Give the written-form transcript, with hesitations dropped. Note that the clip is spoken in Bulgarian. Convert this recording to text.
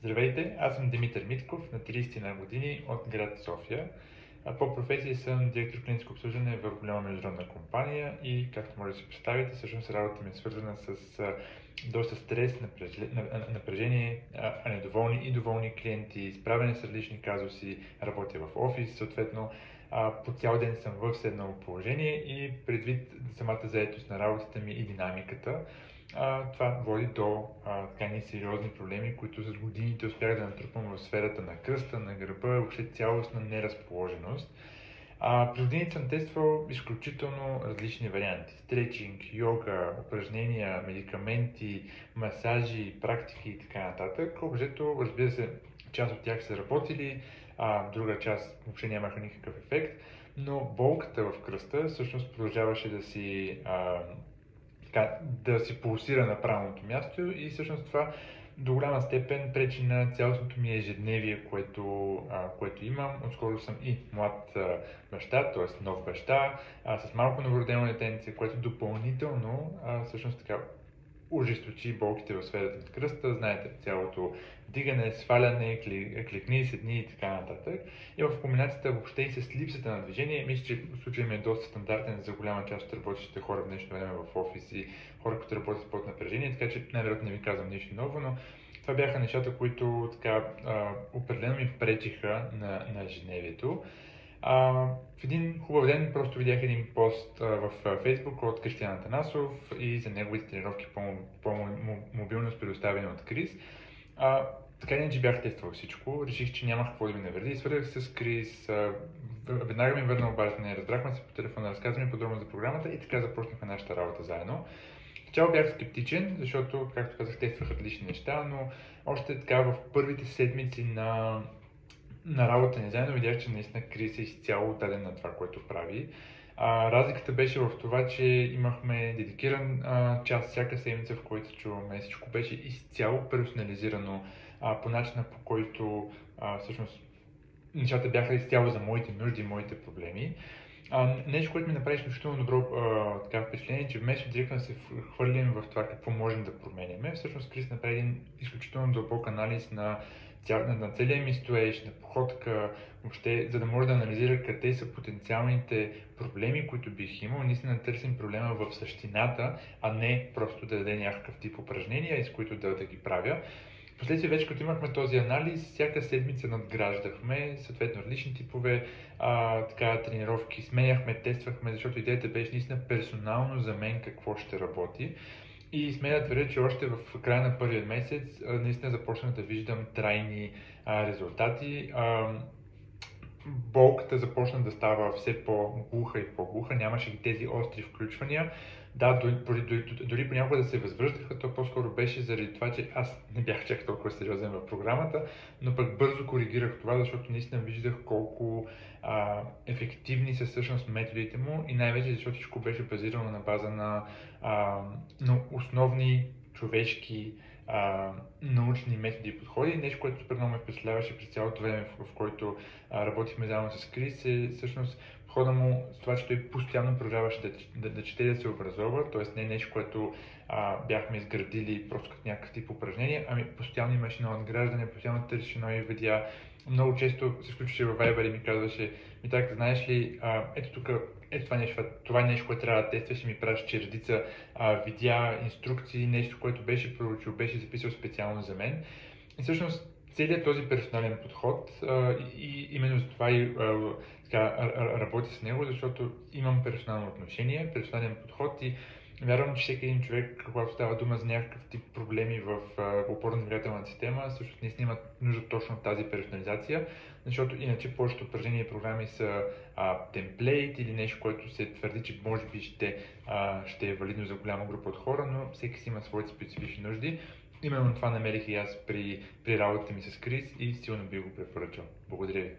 Здравейте, аз съм Димитър Митков, на 30 на години от град София. По професия съм директор клиническо обслужване в голяма международна компания и, както може да си представите, всъщност работата ми е свързана с доста стрес, напрежение, недоволни и доволни клиенти, справяне с различни казуси, работя в офис, съответно по цял ден съм в седнало положение и предвид самата заетост на работата ми и динамиката, това води до така сериозни проблеми, които с годините успях да натрупам в сферата на кръста, на гърба, въобще цялостна неразположеност. През годините съм тествал изключително различни варианти. Стречинг, йога, упражнения, медикаменти, масажи, практики и така нататък. Общо, разбира се, част от тях са работили, друга част въобще нямаха никакъв ефект, но болката в кръста всъщност продължаваше да си пулсира на правилното място и всъщност това до голяма степен пречи на цялостното ми ежедневие, което имам. Отскоро съм и млад баща, т.е. нов баща, с малко новородено детенце, което допълнително всъщност така ожесточи болките в сферата на кръста. Знаете, цялото вдигане, сваляне, кликни, седни и така нататък. И в комбинацията въобще и с липсата на движение, мисля, че случай ми е доста стандартен за голяма част от работещите хора в днешно време в офис и хора, които работят под напрежение, така че най-вероятно не ви казвам нищо ново, но това бяха нещата, които така определено ми пречиха на ежедневието. В един хубав ден просто видях един пост в Facebook от Кристиан Атанасов и за неговите тренировки по мобилност, предоставени от Крис. Така иначе бях тествал всичко, реших, че нямах какво да ми навреди, свързах се с Крис, веднага ми върна обаждане, разбрахме се по телефона, разказваме подробно за програмата и така започнахме нашата работа заедно. Вначало бях скептичен, защото, както казах, тествах различни неща, но още така в първите седмици на работа ни заедно видях, че наистина Крис е изцяло даден на това, което прави. Разликата беше в това, че имахме дедикиран час всяка седмица, в който се чуваме. Всичко беше изцяло персонализирано по начина, по който всъщност нещата бяха изцяло за моите нужди и моите проблеми. Нещо, което ми направи изключително добро впечатление, че вместо директно да се хвърлим в това какво можем да променяме, всъщност Крис направи един изключително дълбок анализ на целия ми стоеж, на походка, въобще, за да може да анализира къде са потенциалните проблеми, които бих имал. Наистина търсим проблема в същината, а не просто да даде някакъв тип упражнения, с които да ги правя. Впоследствие вече като имахме този анализ, всяка седмица надграждахме, съответно различни типове тренировки, сменяхме, тествахме, защото идеята беше наистина персонално за мен какво ще работи. И смея да твърдя, че още в края на първия месец наистина започнах да виждам трайни резултати. Болката започна да става все по-глуха и по-глуха, нямаше тези остри включвания. Да, дори понякога да се възвръщаха, то по-скоро беше заради това, че аз не бях чак толкова сериозен в програмата, но пък бързо коригирах това, защото наистина виждах колко ефективни са всъщност методите му и най-вече защото всичко беше базирано на база на основни човешки научни методи и подходи. Нещо, което супер много ме впечатляваше през цялото време, в който работихме заедно с Крис, е всъщност подхода му с това, че той постоянно продължаваше да чете, да се образова, т.е. не нещо, което бяхме изградили просто като някакъв тип упражнение, ами постоянно имаше едно надграждане, постоянно търсеше нови видеа. Много често се включваше във Viber и ми казваше: Митак, знаеш ли, ето тук, това е нещо, което трябва да тестваш и ми пращаше редица видеа, инструкции, нещо, което беше проучил, беше записал специално за мен. И всъщност целият този персонален подход и именно за това и работя с него, защото имам персонално отношение, персонален подход и вярвам, че всеки един човек, когато става дума за някакъв тип проблеми в опорно-двигателната система, също не имат нужда точно от тази персонализация, защото иначе повечето упражнения и програми са темплейт или нещо, което се твърди, че може би ще е валидно за голяма група от хора, но всеки си има своите специфични нужди. Именно това намерих и аз при работата ми с Крис и силно би го препоръчал. Благодаря ви.